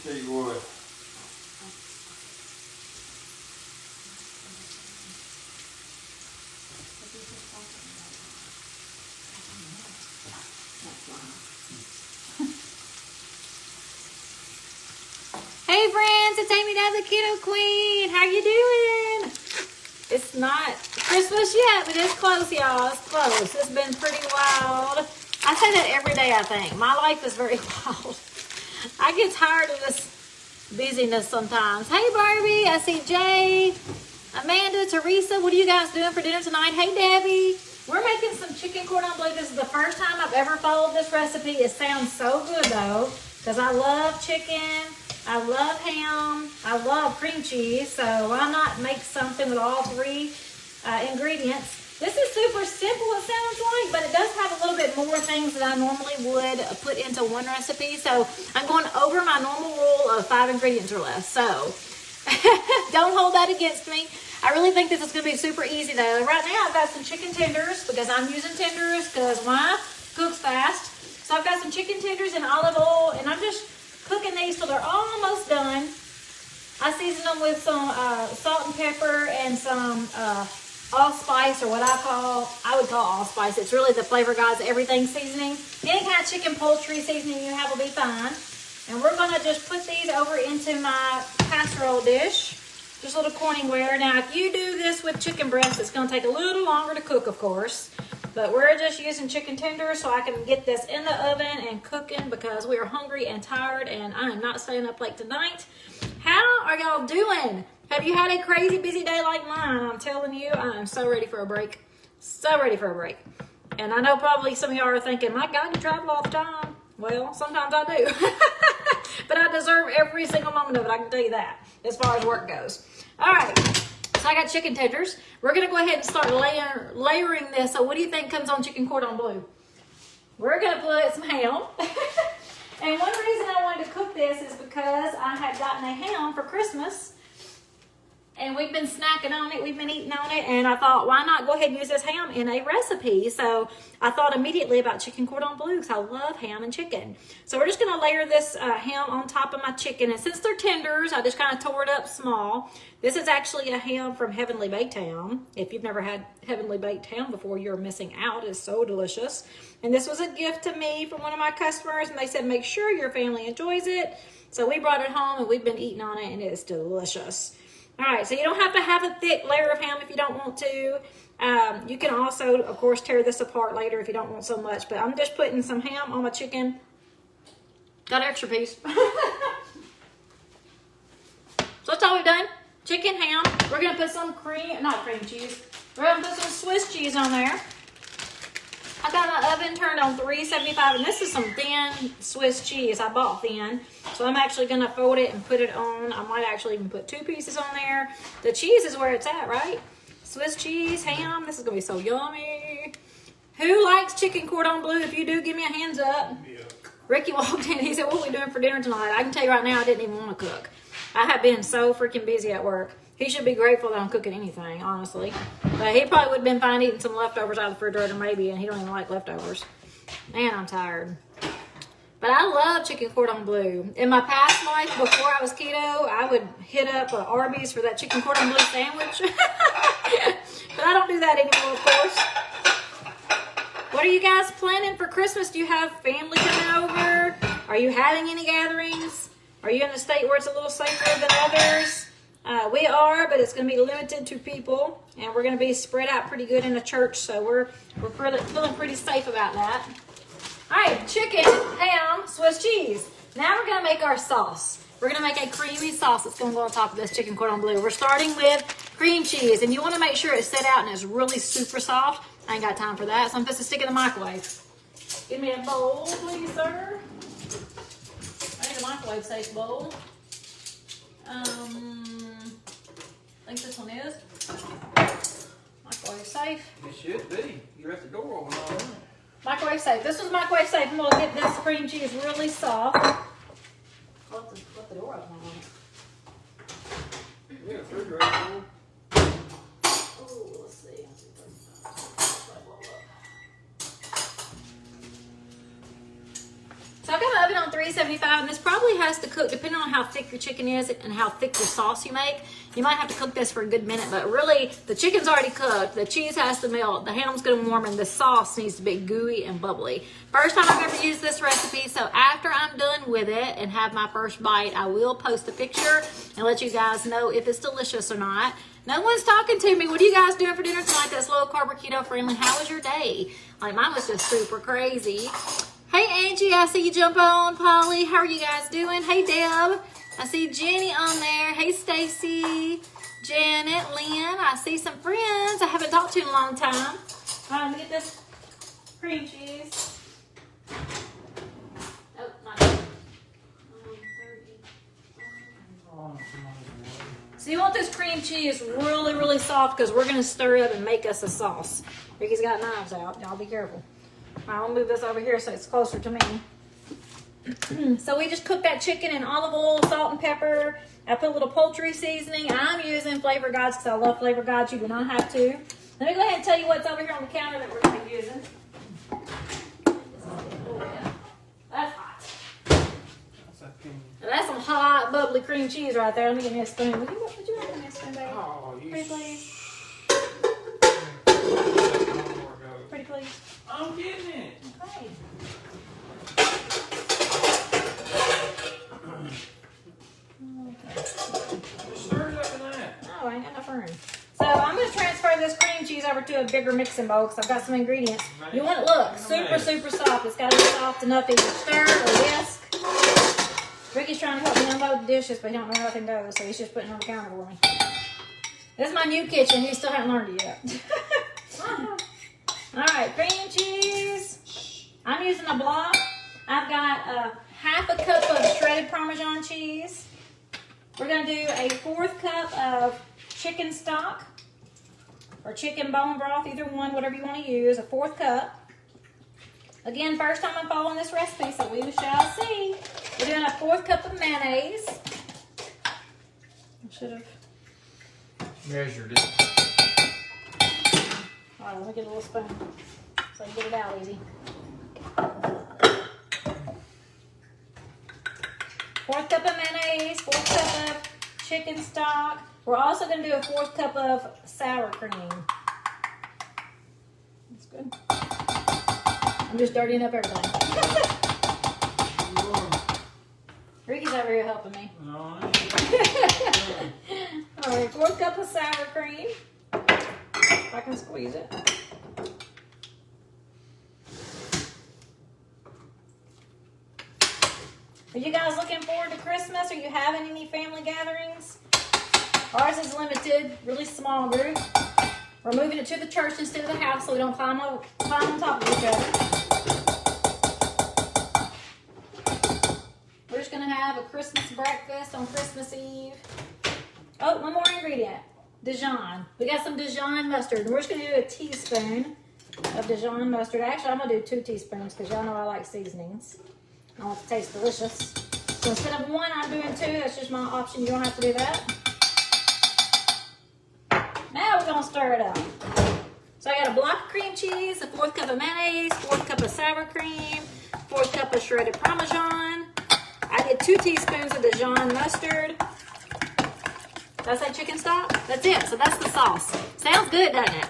tell you what. Hey friends, it's Amy, the Keto Queen. How you doing? It's not Christmas yet, but it's close, y'all. It's close. It's been pretty wild. I say that every day, I think. My life is very wild. I get tired of this busyness sometimes. Hey Barbie, I see Jay, Amanda, Teresa. What are you guys doing for dinner tonight? Hey Debbie. We're making some chicken cordon bleu. This is the first time I've ever followed this recipe. It sounds so good though, because I love chicken. I love ham. I love cream cheese. So why not make something with all three ingredients? This is super simple, it sounds like, but it does have a little bit more things that I normally would put into one recipe. So I'm going over my normal rule of 5 ingredients or less. So don't hold that against me. I really think this is going to be super easy though. Right now I've got some chicken tenders because I'm using tenders because mine cooks fast. So I've got some chicken tenders and olive oil, and I'm just cooking these till they're almost done. I season them with some salt and pepper and some allspice, or what I would call allspice. It's really the Flavor God's everything seasoning. Any kind of chicken poultry seasoning you have will be fine. And we're gonna just put these over into my casserole dish. Just a little Corningware. Now, if you do this with chicken breast, it's gonna take a little longer to cook, of course. But we're just using chicken tenders so I can get this in the oven and cooking because we are hungry and tired and I am not staying up late tonight. How are y'all doing? Have you had a crazy busy day like mine? I'm telling you, I am so ready for a break. So ready for a break. And I know probably some of y'all are thinking, my God, you travel all the time. Well, sometimes I do. But I deserve every single moment of it, I can tell you that, as far as work goes. All right. So I got chicken tenders. We're going to go ahead and start layering this. So what do you think comes on chicken cordon bleu? We're going to put some ham. And one reason I wanted to cook this is because I had gotten a ham for Christmas. And we've been snacking on it. We've been eating on it. And I thought, why not go ahead and use this ham in a recipe? So I thought immediately about chicken cordon bleu because I love ham and chicken. So we're just going to layer this ham on top of my chicken. And since they're tenders, I just kind of tore it up small. This is actually a ham from Heavenly Baked Ham. If you've never had Heavenly Baked Ham before, you're missing out. It's so delicious. And this was a gift to me from one of my customers. And they said, make sure your family enjoys it. So we brought it home and we've been eating on it and it's delicious. All right, so you don't have to have a thick layer of ham if you don't want to. You can also, of course, tear this apart later if you don't want so much. But I'm just putting some ham on my chicken. Got an extra piece. So that's all we've done. Chicken, ham. We're going to put some not cream cheese. We're going to put some Swiss cheese on there. I got my oven turned on 375, and this is some thin Swiss cheese. I bought thin, so I'm actually going to fold it and put it on. I might actually even put 2 pieces on there. The cheese is where it's at, right? Swiss cheese, ham. This is going to be so yummy. Who likes chicken cordon bleu? If you do, give me a hands up. Yeah. Ricky walked in. He said, what are we doing for dinner tonight? I can tell you right now, I didn't even want to cook. I have been so freaking busy at work. He should be grateful that I'm cooking anything, honestly. But he probably would have been fine eating some leftovers out of the refrigerator maybe, and he don't even like leftovers. Man, I'm tired. But I love chicken cordon bleu. In my past life, before I was keto, I would hit up Arby's for that chicken cordon bleu sandwich. But I don't do that anymore, of course. What are you guys planning for Christmas? Do you have family coming over? Are you having any gatherings? Are you in a state where it's a little safer than others? We are, but it's going to be limited to people, and we're going to be spread out pretty good in the church, so we're feeling pretty safe about that. All right, chicken, ham, Swiss cheese. Now we're going to make our sauce. We're going to make a creamy sauce that's going to go on top of this chicken cordon bleu. We're starting with cream cheese, and you want to make sure it's set out and it's really super soft. I ain't got time for that, so I'm supposed to stick it in the microwave. Give me a bowl, please, sir. I need a microwave-safe bowl. I think this one is. Microwave safe. It should be. You left the door open all right. Microwave safe. This one's microwave safe. I'm going to get this cream cheese really soft. Let the door open on it. Yeah, refrigerator. Oh, let's see. So I got my oven on 375, and this probably has to cook, depending on how thick your chicken is and how thick your sauce you make. You might have to cook this for a good minute, but really, the chicken's already cooked, the cheese has to melt, the ham's gonna warm, and the sauce needs to be gooey and bubbly. First time I've ever used this recipe, so after I'm done with it and have my first bite, I will post a picture and let you guys know if it's delicious or not. No one's talking to me. What are you guys doing for dinner tonight that's low carb or keto friendly? How was your day? Like, mine was just super crazy. Hey, Angie, I see you jump on. Polly, how are you guys doing? Hey, Deb, I see Jenny on there. Hey, Stacy, Janet, Lynn, I see some friends I haven't talked to in a long time. All right, let me get this cream cheese. Oh, not good. 30. So you want this cream cheese really, really soft because we're going to stir it up and make us a sauce. Ricky's got knives out. Y'all be careful. I'll move this over here so it's closer to me. So we just cooked that chicken in olive oil, salt, and pepper. I put a little poultry seasoning. I'm using Flavor Gods because I love Flavor Gods. You do not have to. Let me go ahead and tell you what's over here on the counter that we're going to be using. That's hot. That's some hot, bubbly cream cheese right there. Let me get me a spoon. Would you want me a spoon, baby? Oh, you Pretty please. Pretty please. I'm getting it. Okay. Just stir it up in that. Oh, I ain't got enough room. So I'm going to transfer this cream cheese over to a bigger mixing bowl because I've got some ingredients. You want it to look super, super soft. It's got to be soft enough to either stir or whisk. Ricky's trying to help me unload the dishes, but he don't know how nothing goes, so he's just putting it on the counter for me. This is my new kitchen. He still hasn't learned it yet. All right, cream cheese. I'm using a block. I've got half a cup of shredded Parmesan cheese. We're going to do a 1/4 cup of chicken stock or chicken bone broth, either one, whatever you want to use, a 1/4 cup. Again, first time I'm following this recipe, so we shall see. We're doing a 1/4 cup of mayonnaise. I should have measured it. All right, let me get a little spoon so you get it out easy. 1/4 cup of mayonnaise, 1/4 cup of chicken stock. We're also going to do a 1/4 cup of sour cream. That's good. I'm just dirtying up everything. Ricky's over here helping me. No, All right, 1/4 cup of sour cream. If I can squeeze it. Are you guys looking forward to Christmas? Are you having any family gatherings? Ours is limited, really small group. We're moving it to the church instead of the house so we don't climb on top of each other. We're just going to have a Christmas breakfast on Christmas Eve. Oh, one more ingredient. Dijon. We got some Dijon mustard. And we're just going to do a teaspoon of Dijon mustard. Actually, I'm going to do 2 teaspoons because y'all know I like seasonings. I want it to taste delicious. So instead of 1, I'm doing 2. That's just my option. You don't have to do that. Now we're going to stir it up. So I got a block of cream cheese, a 1/4 cup of mayonnaise, 1/4 cup of sour cream, 1/4 cup of shredded Parmesan. I did 2 teaspoons of Dijon mustard. That's that chicken stock? That's it. So that's the sauce. Sounds good, doesn't it?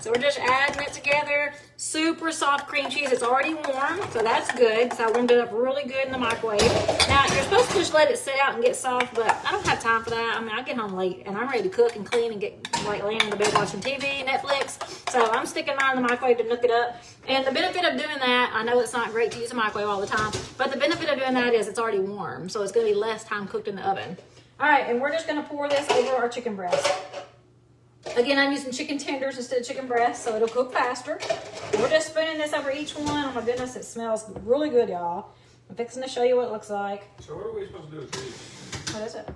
So we're just adding it together. Super soft cream cheese. It's already warm, so that's good because I warmed it up really good in the microwave. Now, you're supposed to just let it sit out and get soft, but I don't have time for that. I mean, I get home late, and I'm ready to cook and clean and get like laying in the bed watching TV, Netflix. So I'm sticking mine in the microwave to nook it up. And the benefit of doing that, I know it's not great to use a microwave all the time, but the benefit of doing that is it's already warm, so it's going to be less time cooked in the oven. All right, and we're just going to pour this over our chicken breast. Again, I'm using chicken tenders instead of chicken breasts, so it'll cook faster. We're just spooning this over each one. Oh my goodness, it smells really good, y'all. I'm fixing to show you what it looks like. So what are we supposed to do with these? What is it?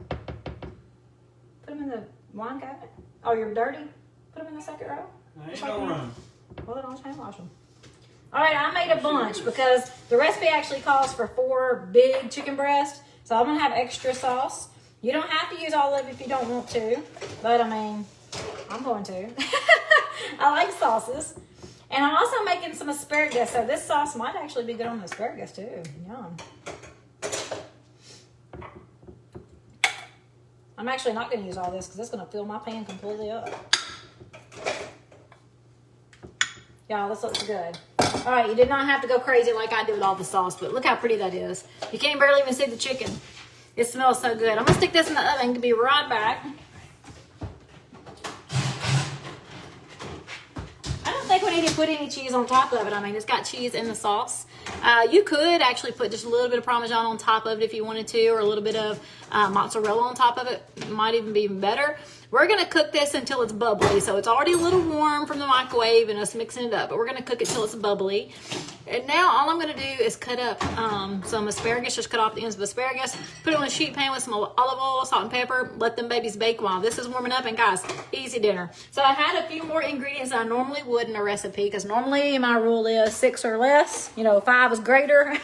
Put them in the wine cabinet. Oh, you're dirty? Put them in the second row. Ain't no room. Well, then I'll hand wash them. All right, I made a bunch because the recipe actually calls for 4 big chicken breasts, so I'm gonna have extra sauce. You don't have to use all of it if you don't want to, but I mean, I'm going to. I like sauces. And I'm also making some asparagus, so this sauce might actually be good on asparagus too. Yum. I'm actually not going to use all this because it's going to fill my pan completely up. Y'all, this looks good. All right, you did not have to go crazy like I did with all the sauce, but look how pretty that is. You can't barely even see the chicken. It smells so good. I'm going to stick this in the oven and be right back. I don't think we need to put any cheese on top of it. I mean, it's got cheese in the sauce. You could actually put just a little bit of Parmesan on top of it if you wanted to, or a little bit of mozzarella on top of it. It might even be even better. We're going to cook this until it's bubbly. So it's already a little warm from the microwave and us mixing it up. But we're going to cook it till it's bubbly. And now all I'm going to do is cut up some asparagus. Just cut off the ends of asparagus. Put it on a sheet pan with some olive oil, salt, and pepper. Let them babies bake while this is warming up. And guys, easy dinner. So I had a few more ingredients than I normally would in a recipe. Because normally my rule is 6 or less. You know, 5 is greater.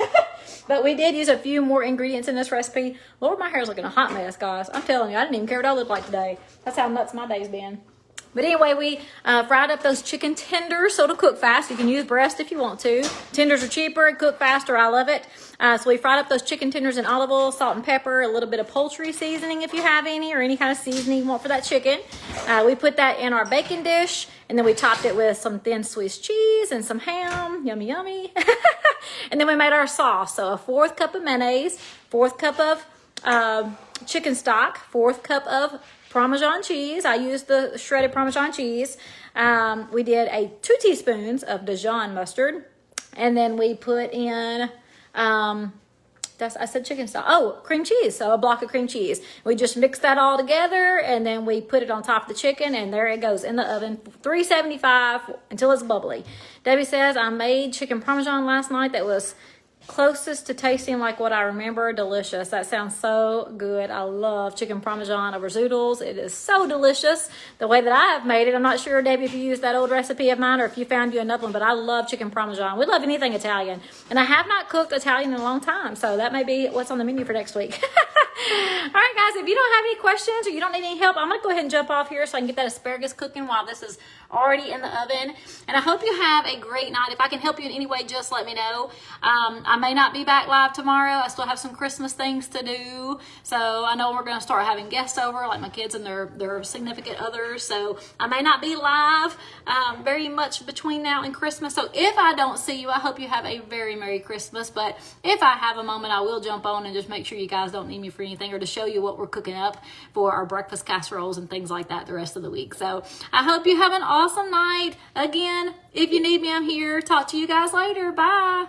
But we did use a few more ingredients in this recipe. Lord, my hair's looking a hot mess, guys. I'm telling you, I didn't even care what I looked like today. That's how nuts my day's been. But anyway, we fried up those chicken tenders, so it'll cook fast. You can use breast if you want to. Tenders are cheaper, cook faster. I love it. So we fried up those chicken tenders in olive oil, salt and pepper, a little bit of poultry seasoning if you have any, or any kind of seasoning you want for that chicken. We put that in our baking dish, and then we topped it with some thin Swiss cheese and some ham. Yummy, yummy. And then we made our sauce. So a 4th cup of mayonnaise, 4th cup of chicken stock, 4th cup of Parmesan cheese. I used the shredded Parmesan cheese. We did 2 teaspoons of Dijon mustard. And then we put in, I said chicken stock. Oh, cream cheese. So a block of cream cheese. We just mixed that all together, and then we put it on top of the chicken, and there it goes in the oven, 375 until it's bubbly. Debbie says, I made chicken Parmesan last night that was closest to tasting like what I remember. Delicious. That sounds so good. I love chicken Parmesan over zoodles. It is so delicious the way that I have made it. I'm not sure, Debbie, if you used that old recipe of mine or if you found you another one, but I love chicken Parmesan. We love anything Italian, and I have not cooked Italian in a long time, so that may be what's on the menu for next week. All right, guys, if you don't have any questions or you don't need any help, I'm going to go ahead and jump off here so I can get that asparagus cooking while this is already in the oven. And I hope you have a great night. If I can help you in any way, just let me know. I may not be back live tomorrow. I still have some Christmas things to do. So I know we're going to start having guests over, like my kids and their significant others. So I may not be live very much between now and Christmas. So if I don't see you, I hope you have a very Merry Christmas. But if I have a moment, I will jump on and just make sure you guys don't need me for anything, or to show you what we're cooking up for our breakfast casseroles and things like that the rest of the week. So I hope you have an awesome night. Again, if you need me, I'm here. Talk to you guys later. Bye.